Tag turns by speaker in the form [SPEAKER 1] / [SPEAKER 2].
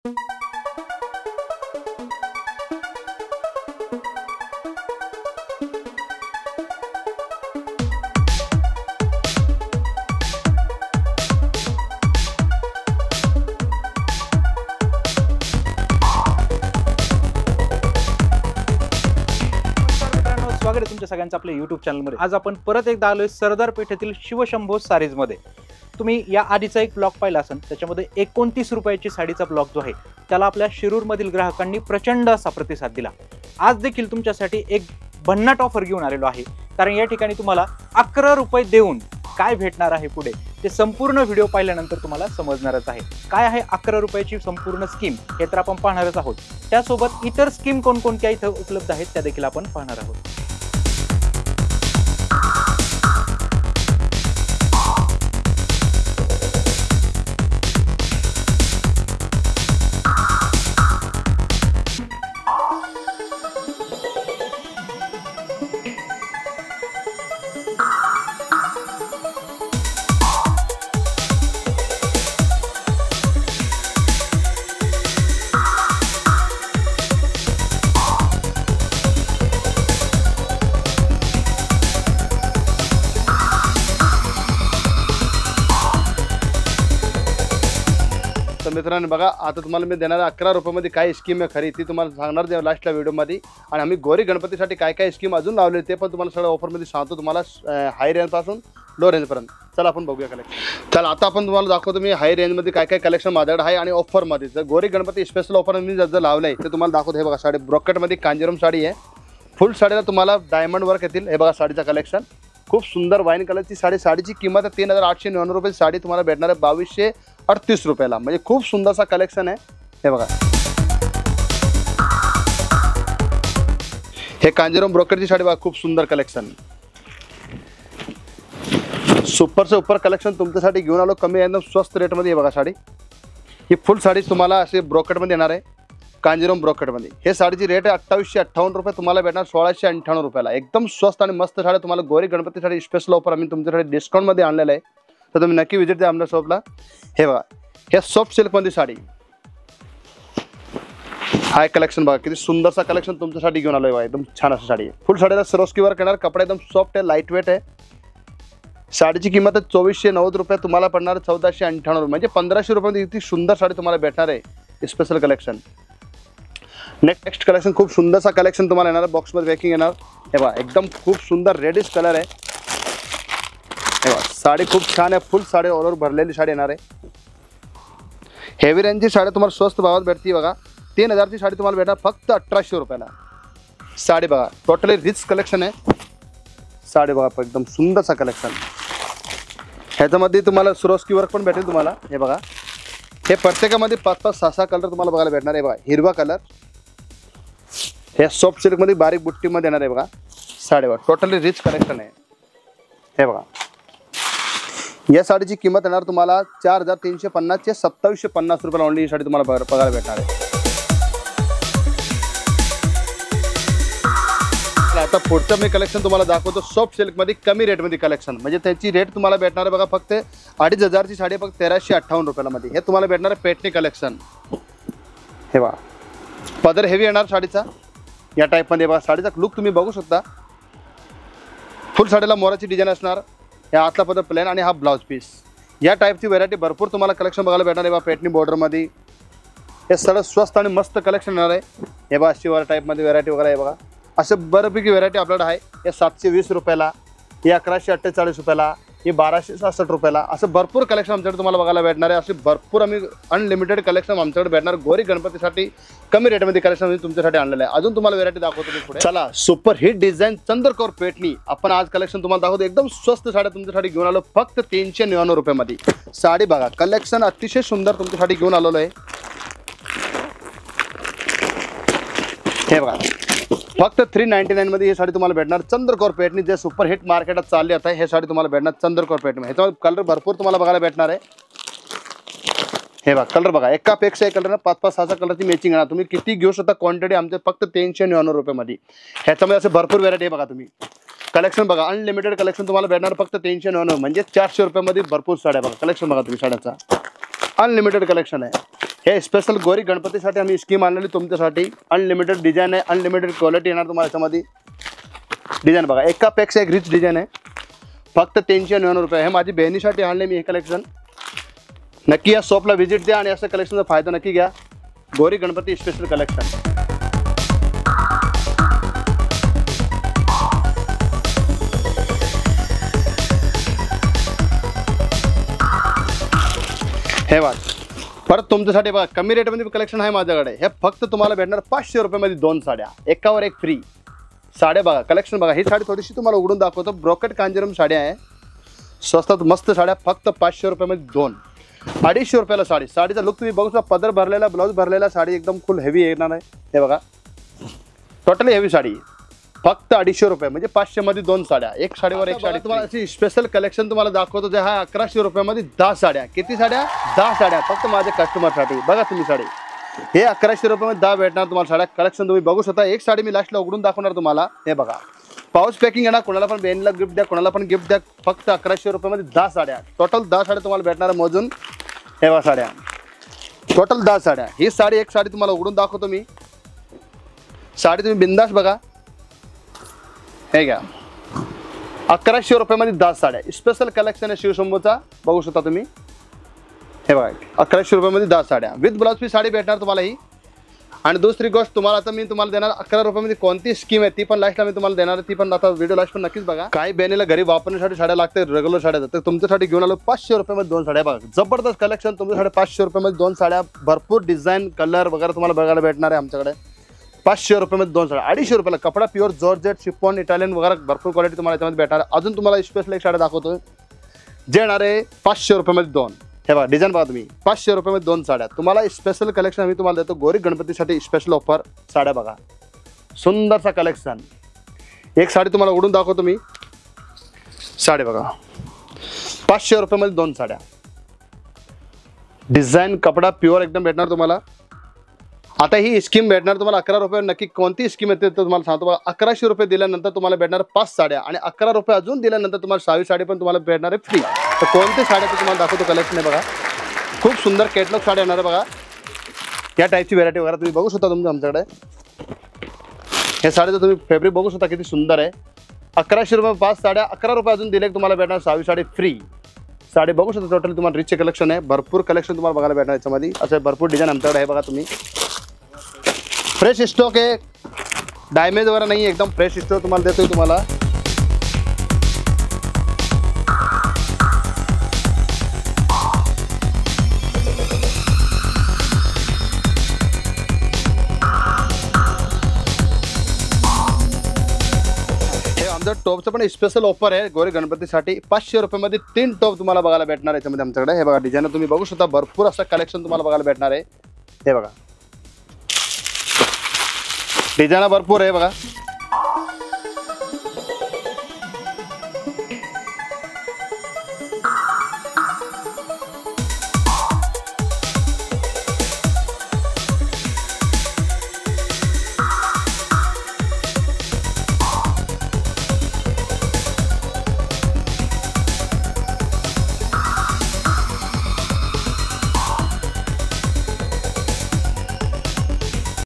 [SPEAKER 1] स्वागत आहे तुमच्या सगळ्यांचं आपल्या YouTube चॅनलमध्ये। आज आपण परत एकदा आलोय सरदार पेठेतील शिवशंभो सारीज मध्ये। तुम्ही या आधीचा एक ब्लॉग पाहिला असेल, त्याच्यामध्ये 29 रुपयाची साडीचा ब्लॉग जो आहे त्याला आपल्या शिरूर मधील ग्राहकांनी प्रचंड असा प्रतिसाद दिला। आज देखील तुमच्यासाठी एक भन्नाट ऑफर घेऊन आलेलो आहे, कारण या ठिकाणी तुम्हाला 11 रुपये देऊन काय भेटणार आहे पुढे ते संपूर्ण व्हिडिओ पाहिल्यानंतर तुम्हाला समजणारच आहे। काय आहे 11 रुपयाची संपूर्ण स्कीम हे तर आपण पाहणारच आहोत, त्यासोबत इतर स्कीम कोणकोणत्या इथं उपलब्ध आहेत त्या देखील आपण पाहणार आहोत।
[SPEAKER 2] तर मित्रांनो बघा, आता तुम्हाला मी देणार 11 रुपयामध्ये काय स्कीम आहे खरी ती तुम्हाला सांगणार आहे लास्टला व्हिडिओमध्ये। आणि आम्ही गौरी गणपतीसाठी काय काय स्कीम अजून लावले ते पण तुम्हाला सगळं ऑफरमध्ये सांगतो, तुम्हाला हाय रेंजपासून लो रेंजपर्यंत। चला आपण बघूया कलेक्शन। चला आता आपण तुम्हाला दाखवतो मी हाय रेंजमध्ये काय काय कलेक्शन माझ्याकडे आहे आणि ऑफरमध्ये। जर Gauri Ganpati special offer me जर लावलं आहे ते तुम्हाला दाखवतो। हे बघा साडी ब्रॉकेटमध्ये कांजीवरम साडी आहे, फुल साडीला तुम्हाला डायमंड वर्क येतील। हे बघा साडीचा कलेक्शन खूप सुंदर वाईन कलरची साडी। साडीची किंमत आहे 3899 रुपये, साडी तुम्हाला भेटणार आहे 2238 रुपयाला, म्हणजे खूप सुंदरसा कलेक्शन आहे। हे बघा हे कांजीवरम ब्रोकेटची साडी बघा, खूप सुंदर कलेक्शन, सुपर से ऊपर कलेक्शन तुमच्यासाठी घेऊन आलो कमी एकदम स्वस्त रेटमध्ये। हे बघा साडी, ही फुल साडी तुम्हाला असे ब्रोकेटमध्ये येणार आहे, कांजीवरम ब्रोकेटमध्ये। हे साडीची रेट आहे 2858 रुपये, तुम्हाला भेटणार 1698 रुपयाला। एकदम स्वस्त आणि मस्त साडी तुम्हाला गौरी गणपतीसाठी स्पेशल ऑफर आम्ही तुमच्यासाठी डिस्काउंटमध्ये आणलेलं आहे, तर तुम्ही नक्की विजिट द्या आमच्या शॉपला। हे बघा हे सॉफ्ट सिल्कमध्ये साडी, हाय कलेक्शन बघा किती सुंदरसा कलेक्शन तुमच्यासाठी घेऊन आलोय बघा, एकदम छान अशी साडी आहे। फुल साडीला सरोस्की वर्क येणार, कपडा एकदम सॉफ्ट आहे, लाईट वेट आहे। साडीची किंमत आहे 2490 रुपये, तुम्हाला पडणार 1498 रुपये, म्हणजे 1500 रुपयामध्ये इतकी सुंदर साडी तुम्हाला भेटणार आहे स्पेशल कलेक्शन। नेक्स्ट कलेक्शन खूप सुंदरसा कलेक्शन तुम्हाला येणार, बॉक्समध्ये पॅकिंग येणार। हे बघा एकदम खूप सुंदर रेडिश कलर आहे। हे बघा साडी खूप छान आहे, फुल साडी ऑल ओव्हर भरलेली साडी येणार आहे। हेवी रेंजची साडी तुम्हाला स्वस्त भावात भेटते बघा, 3000ची साडी तुम्हाला भेटणार फक्त 1800 रुपयाला। साडी बघा टोटली रिच कलेक्शन आहे, साडी बघा एकदम सुंदरसा कलेक्शन। ह्याच्यामध्ये तुम्हाला सरोस्की वर्क पण भेटेल तुम्हाला। हे बघा हे प्रत्येकामध्ये 5-5, 6-6 कलर तुम्हाला बघायला भेटणार आहे। बघा हिरवा कलर, हे सॉफ्ट सिल्कमध्ये बारीक बुट्टीमध्ये येणार आहे बघा साडी, बघा टोटली रिच कलेक्शन आहे। हे बघा या साडीची किंमत येणार तुम्हाला 4350 ते 2750 रुपयाला ओनली ही साडी तुम्हाला बघायला भेटणार आहे। आता पुढचं मी कलेक्शन तुम्हाला दाखवतो सॉफ्ट सिल्कमध्ये कमी रेटमध्ये कलेक्शन, म्हणजे त्याची रेट तुम्हाला भेटणार आहे बघा फक्त 2500ची साडी फक्त 1358 रुपयाला मध्ये। हे तुम्हाला भेटणार आहे पेटणी कलेक्शन। हे बघा पदर हेवी येणार साडीचा या टाईपमध्ये, बघा साडीचा लुक तुम्ही बघू शकता। फुल साडीला मोराची डिझाईन असणार, या आतला पदर प्लेन आणि हा ब्लाउज पीस। या टाईपची व्हरायटी भरपूर तुम्हाला कलेक्शन बघायला भेटणार आहे बघा पेटणी बॉर्डरमध्ये। हे सगळं स्वस्त आणि मस्त कलेक्शन येणार आहे। हे बघा शिवर टाईपमध्ये व्हरायटी वगैरे आहे बघा, असं बऱ्यापैकी व्हरायटी आपल्याकडे आहे। हे 720 रुपयाला, हे 1148 रुपयाला, हे 1266 रुपयाला, असं भरपूर कलेक्शन आमच्याकडे तुम्हाला बघायला भेटणार आहे। असे भरपूर आम्ही अनलिमिटेड कलेक्शन आमच्याकडे भेटणार गौरी गणपतीसाठी कमी रेटमध्ये कलेक्शन मी तुमच्यासाठी आणलेलं आहे। अजून तुम्हाला व्हरायटी दाखवतो मी पुढे। चला सुपर हिट डिझाईन चंद्रकोर पेटणी आपण आज कलेक्शन तुम्हाला दाखवतो, एकदम स्वस्त साड्या तुमच्यासाठी घेऊन आलो फक्त 399 रुपयामध्ये। साडी बघा कलेक्शन अतिशय सुंदर तुमच्यासाठी घेऊन आलेलो आहे। हे बघा फक्त 399 मध्ये ही साडी तुम्हाला भेटणार चंद्रकोर पेटणी, जे सुपर हिट मार्केटात चालली आता हे साडी तुम्हाला भेटणार चंद्रकोर पेटणी। ह्याच्यामध्ये कलर भरपूर तुम्हाला बघायला भेटणार आहे। हे बघा कलर बघा एकापेक्षा एक कलर ना 5-5, 6-6 कलरची मॅचिंग येणार, तुम्ही किती घेऊ शकता क्वांटिटी आमच्या फक्त 399 रुपयामध्ये। ह्याच्यामध्ये असे भरपूर व्हरायटी बघा, तुम्ही कलेक्शन बघा अनलिमिटेड कलेक्शन तुम्हाला भेटणार फक्त 399, म्हणजे 400 रुपयामध्ये भरपूर साड्या बघा। कलेक्शन बघा तुम्ही साड्याचा, अनलिमिटेड कलेक्शन आहे. हे स्पेशल गौरी गणपतीसाठी आम्ही स्कीम आणलेली तुमच्यासाठी. अनलिमिटेड डिझाईन आहे, अनलिमिटेड क्वालिटी येणार तुम्हाला याच्यामध्ये. डिझाईन बघा, एकापेक्षा एक रिच डिझाईन आहे. फक्त 399 रुपये. हे माझी बहिणीसाठी आणले मी हे कलेक्शन. नक्की या शॉपला व्हिजिट द्या आणि असं कलेक्शनचा फायदा नक्की घ्या. Gauri Ganpati special collection. हे बघा, परत तुमच्यासाठी बघा कमी रेटमध्ये कलेक्शन आहे माझ्याकडे. हे फक्त तुम्हाला भेटणार 500 रुपयामध्ये 2 साड्या, एकावर एक फ्री. साड्या बघा, कलेक्शन बघा. ही साडी थोडीशी तुम्हाला उघडून दाखवतो. ब्रोकेट कांजीवरम साड्या आहे, स्वस्तात मस्त साड्या. फक्त 500 रुपयामध्ये 2. 250 रुपयाला साडी. साडीचा लुक तुम्ही बघू शकता. पदर भरलेला, ब्लाऊज भरलेला, साडी एकदम फुल हेवी येणार आहे. हे बघा, टोटली हेवी साडी. फक्त 250 रुपये म्हणजे 500 मध्ये 2 साड्या. एक साडीवर एक साडी. तुम्हाला अशी स्पेशल कलेक्शन तुम्हाला दाखवतो जे हा 1100 रुपयामध्ये 10 साड्या. किती साड्या? 10 साड्या. फक्त माझ्या कस्टमरसाठी. बघा तुम्ही साडी, हे 1100 रुपयामध्ये 10 भेटणार तुम्हाला साड्या. कलेक्शन तुम्ही बघू शकता. एक साडी मी लास्टला उघडून दाखवणार तुम्हाला. हे बघा, पाऊस पॅकिंग आहे ना, कोणाला पण बहिणीला गिफ्ट द्या, कोणाला पण गिफ्ट द्या. फक्त 1100 रुपयामध्ये 10 साड्या. टोटल 10 साड्या तुम्हाला भेटणार मोजून. हे बघा साड्या, टोटल 10 साड्या. ही साडी, एक साडी तुम्हाला उघडून दाखवतो मी. साडी तुम्ही बिंदास बघा. हे घ्या, 1100 रुपयामध्ये 10 साड्या. स्पेशल कलेक्शन आहे शिवशंभूचा. बघू शकता तुम्ही. हे बघा, 1100 रुपयामध्ये 10 साड्या. विथ ब्लाउज पीस साडी भेटणार तुम्हाला ही. आणि दुसरी गोष्ट तुम्हाला आता मी तुम्हाला देणार 11 रुपयामध्ये कोणती स्कीम आहे ती पण लास्टला मी तुम्हाला देणार. ती पण आता व्हिडिओ लास्ट पण नक्कीच बघा. काही बहिणीला घरी वापरण्यासाठी साड्या लागते, रेग्युलर साड्या. तर तुमच्यासाठी घेऊन आलो 500 रुपयामध्ये 2 साड्या. बघा, जबरदस्त कलेक्शन तुमच्यासाठी. 500 रुपयामध्ये 2 साड्या. भरपूर डिझाईन, कलर वगैरे तुम्हाला बघायला भेटणार आहे आमच्याकडे. 500 रुपयामध्ये 2 साड्या. 250 रुपयाला कपडा. प्युअर जॉर्जेट, शिफॉन, इटालियन वगैरे भरपूर क्वालिटी तुम्हाला याच्यामध्ये भेटणार. अजून तुम्हाला स्पेशल एक साड्या दाखवतो जे येणार आहे 500 रुपयामध्ये 2. हे बघा, डिझाईन बघा तुम्ही. 500 रुपयामध्ये 2 साड्या. तुम्हाला स्पेशल कलेक्शन आम्ही तुम्हाला देतो. गौरी गणपतीसाठी स्पेशल ऑफर. साड्या बघा, सुंदरसा कलेक्शन. एक साडी तुम्हाला उघडून दाखवतो मी. साडी बघा, 500 रुपयामध्ये 2 साड्या. डिझाईन, कपडा प्युअर एकदम भेटणार तुम्हाला. आता ही स्कीम भेटणार तुम्हाला 11 रुपये. नक्की कोणती स्कीम येते तर तुम्हाला सांगतो बघा. 1100 रुपये दिल्यानंतर तुम्हाला भेटणार 5 साड्या. आणि 11 रुपये अजून दिल्यानंतर तुम्हाला 6वी साडी पण तुम्हाला भेटणार आहे फ्री. तर कोणती साड्या ते तुम्हाला दाखवतो कलेक्शन आहे बघा. खूप सुंदर कॅटलॉग साड्या येणार आहे बघा. या टाईपची व्हेरायटी वगैरे तुम्ही बघू शकता तुमच्या आमच्याकडे. हे साडीचं तुम्ही फॅब्रिक बघू शकता किती सुंदर आहे. 1100 रुपये 5 साड्या. 11 रुपये अजून दिले तुम्हाला भेटणार 6वी साडी फ्री. साडी बघू शकता. टोटल तुम्हाला रिच कलेक्शन आहे. भरपूर कलेक्शन तुम्हाला बघायला भेटणार याच्यामध्ये. असं भरपूर डिझाईन आमच्याकडे आहे बघा तुम्ही. फ्रेश स्टॉक आहे, डॅमेज वगैरे नाही. एकदम फ्रेश स्टॉक तुम्हाला देतोय तुम्हाला. हे आमचं टॉपचं पण स्पेशल ऑफर आहे गौरी गणपतीसाठी. 500 रुपयामध्ये 3 टॉप तुम्हाला बघायला भेटणार याच्यामध्ये आमच्याकडे. हे बघा, डिझाईन तुम्ही बघू शकता. भरपूर असं कलेक्शन तुम्हाला बघायला भेटणार आहे. हे बघा, डिझाईन भरपूर आहे बघा.